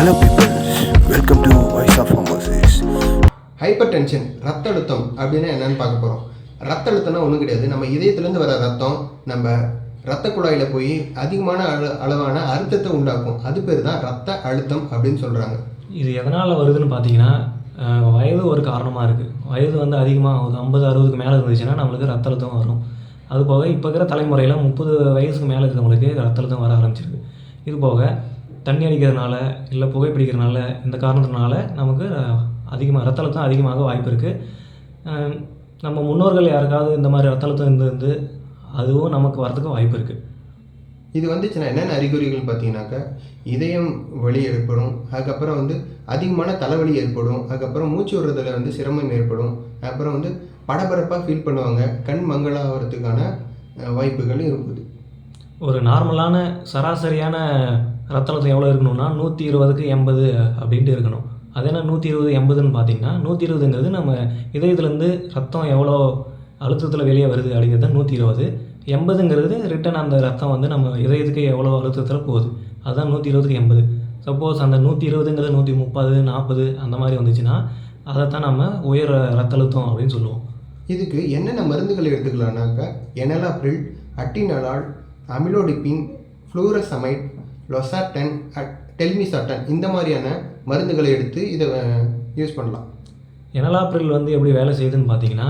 Hello people, welcome to Voice of Pharmacies. Hyper tension ரத்த அழுத்தம் அப்படின்னா என்னன்னு பார்க்க போகிறோம். ரத்த அழுத்தம்னா ஒன்றும் கிடையாது. நம்ம இதயத்துலேருந்து வர ரத்தம் நம்ம ரத்த குழாயில் போய் அதிகமான அளவான அழுத்தத்தை உண்டாக்கும். அது பேர் தான் ரத்த அழுத்தம் அப்படின்னு சொல்கிறாங்க. இது எதனால் வருதுன்னு பார்த்தீங்கன்னா வயது ஒரு காரணமாக இருக்குது. வயது வந்து அதிகமாக 50-60க்கு மேலே இருந்துச்சுன்னா நம்மளுக்கு ரத்த அழுத்தம் வரும். அது போக இப்போ இருக்கிற தலைமுறையில் 30 வயசுக்கு மேலே இருக்கிறவங்களுக்கு ரத்த அழுத்தம் வர ஆரம்பிச்சிருக்கு. இது போக தண்ணி அடிக்கிறதுனால இல்லை புகைப்பிடிக்கிறதுனால இந்த காரணத்தினால நமக்கு அதிகமாக ரத்த அழுத்தம் அதிகமாக வாய்ப்பு இருக்குது. நம்ம முன்னோர்கள் யாருக்காவது இந்த மாதிரி ரத்த அழுத்தம் இருந்து அதுவும் நமக்கு வரதுக்கு வாய்ப்பு இருக்குது. இது வந்துச்சுன்னா என்னென்ன அறிகுறிகள் பார்த்தீங்கன்னாக்கா இதயம் வலி ஏற்படும், அதுக்கப்புறம் வந்து அதிகமான தலைவலி ஏற்படும், அதுக்கப்புறம் மூச்சு விடுறதுல வந்து சிரமம் ஏற்படும், அப்புறம் வந்து படபடப்பாக ஃபீல் பண்ணுவாங்க, கண் மங்களாகிறதுக்கான வாய்ப்புகள் இருக்குது. ஒரு நார்மலான சராசரியான ரத்த அழுத்தம் எவ்வளோ இருக்கணும்னா 120க்கு 80 அப்படின்ட்டு இருக்கணும். அது என்ன 120-80ன்னு பார்த்தீங்கன்னா 120ங்கிறது நம்ம இதயத்துலேருந்து ரத்தம் எவ்வளோ அழுத்தத்தில் வெளியே வருது அப்படிங்கிறது 120. 80ங்கிறது ரிட்டன் அந்த ரத்தம் வந்து நம்ம இதயத்துக்கு எவ்வளோ அழுத்தத்தில் போகுது, அதுதான் 120க்கு 80. சப்போஸ் அந்த 120ங்கிறது 130, 40 அந்த மாதிரி வந்துச்சுன்னா அதைத்தான் நம்ம உயர் ரத்த அழுத்தம் அப்படின்னு சொல்லுவோம். இதுக்கு என்னென்ன மருந்துகள் எடுத்துக்கலாம்னாக்கா எனலாப்ரில், அட்டினலால், அமிலோடிபின், ஃப்ளூரசமைட், லொசாட்டன், டெல்மிசாட்டன் இந்த மாதிரியான மருந்துகளை எடுத்து இதை யூஸ் பண்ணலாம். எனலாப்ரில் வந்து எப்படி வேலை செய்யுதுன்னு பார்த்தீங்கன்னா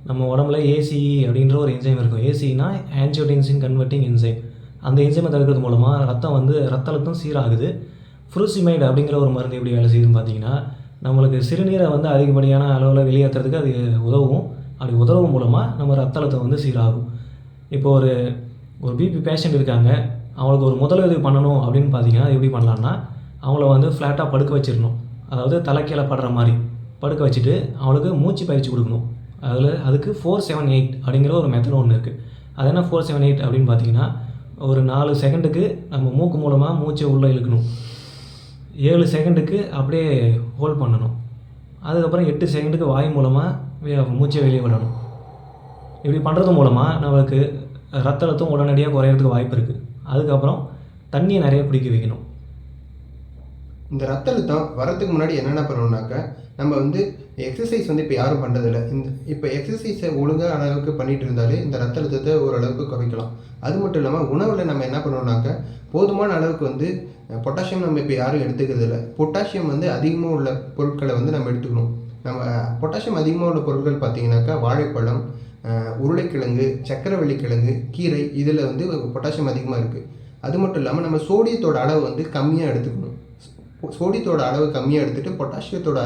நம்ம உடம்புல ஏசிஇ அப்படின்ற ஒரு என்சைம் இருக்கும். ஏசினா ஆன்ஜியோடென்சின் கன்வெர்ட்டிங் என்சைம். அந்த என்சைமை தவிர்க்கிறது மூலமாக ரத்த அழுத்தம் சீராகுது. ஃப்ரூசிமைடு அப்படிங்கிற ஒரு மருந்து எப்படி வேலை செய்யுதுன்னு பார்த்தீங்கன்னா நம்மளுக்கு சிறுநீரை வந்து அதிகப்படியான அளவில் வெளியேற்றுறதுக்கு அது உதவும். அப்படி உதவும் மூலமாக நம்ம ரத்த அழுத்தம் வந்து சீராகும். இப்போ ஒரு பிபி பேஷண்ட் இருக்காங்க, அவங்களுக்கு ஒரு முதலுதவி பண்ணணும் அப்படின்னு பார்த்தீங்கன்னா எப்படி பண்ணலான்னா அவங்கள வந்து ஃப்ளாட்டாக படுக்க வச்சிடணும். அதாவது தலைக்கீழே படுற மாதிரி படுக்க வச்சுட்டு அவங்களுக்கு மூச்சு பயிற்சி கொடுக்கணும். அதுக்கு 4-7-8 அப்படிங்கிற ஒரு மெத்தட் ஒன்று இருக்குது. அது என்ன 4-7-8 அப்படின்னு பார்த்தீங்கன்னா ஒரு 4 செகண்டுக்கு நம்ம மூக்கு மூலமாக மூச்சை உள்ளே இழுக்கணும், 7 செகண்டுக்கு அப்படியே ஹோல்ட் பண்ணணும், அதுக்கப்புறம் 8 செகண்டுக்கு வாய் மூலமாக மூச்சை வெளியே விடணும். இப்படி பண்ணுறது மூலமாக நம்மளுக்கு ரத்த அழுத்தம் உடனடியாக குறையிறதுக்கு வாய்ப்பு இருக்குது. அதுக்கப்புறம் தண்ணியை நிறைய குடிக்க வைக்கணும். இந்த ரத்த அழுத்தம் வரத்துக்கு முன்னாடி என்னென்ன பண்ணணும்னாக்கா நம்ம வந்து எக்ஸசைஸ் வந்து இப்போ யாரும் பண்ணுறதில்ல. இப்போ எக்ஸசைஸை ஒழுங்காக அளவுக்கு பண்ணிகிட்டு இருந்தாலே இந்த ரத்த அழுத்தத்தை ஓரளவுக்கு குறைக்கலாம். அது மட்டும் இல்லாமல் உணவில் நம்ம என்ன பண்ணணும்னாக்கா போதுமான அளவுக்கு வந்து பொட்டாசியம் நம்ம இப்போ யாரும் எடுத்துக்கிறது இல்லை. பொட்டாசியம் வந்து அதிகமாக உள்ள பொருட்களை வந்து நம்ம எடுத்துக்கணும். நம்ம பொட்டாசியம் அதிகமாக உள்ள பொருட்கள் பார்த்திங்கனாக்கா வாழைப்பழம், உருளைக்கிழங்கு, சக்கரவள்ளிக்கிழங்கு, கீரை இதில் வந்து பொட்டாசியம் அதிகமாக இருக்குது. அது மட்டும் இல்லாமல் நம்ம சோடியத்தோட அளவு வந்து கம்மியாக எடுத்துக்கணும். சோடியத்தோட அளவு கம்மியாக எடுத்துகிட்டு பொட்டாசியத்தோட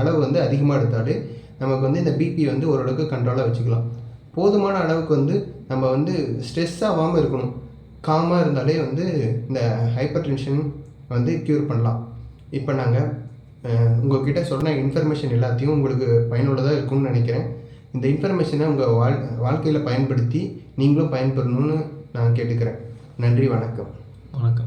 அளவு வந்து அதிகமாக எடுத்தாலே நமக்கு வந்து இந்த பிபி வந்து ஓரளவுக்கு கண்ட்ரோலாக வச்சுக்கலாம். போதுமான அளவுக்கு வந்து நம்ம வந்து ஸ்ட்ரெஸ் ஆகாமல் இருக்கணும். காமாக இருந்தாலே வந்து இந்த ஹைப்பர் டென்ஷன் வந்து க்யூர் பண்ணலாம். இப்போ நாங்கள் உங்கள்கிட்ட சொன்ன இன்ஃபர்மேஷன் எல்லாத்தையும் உங்களுக்கு பயனுள்ளதாக இருக்கும்னு நினைக்கிறேன். இந்த இன்ஃபர்மேஷனை உங்கள் வாழ்க்கையில் பயன்படுத்தி நீங்களும் பயன்பெறணும்னு நான் கேட்டுக்கிறேன். நன்றி, வணக்கம். வணக்கம்.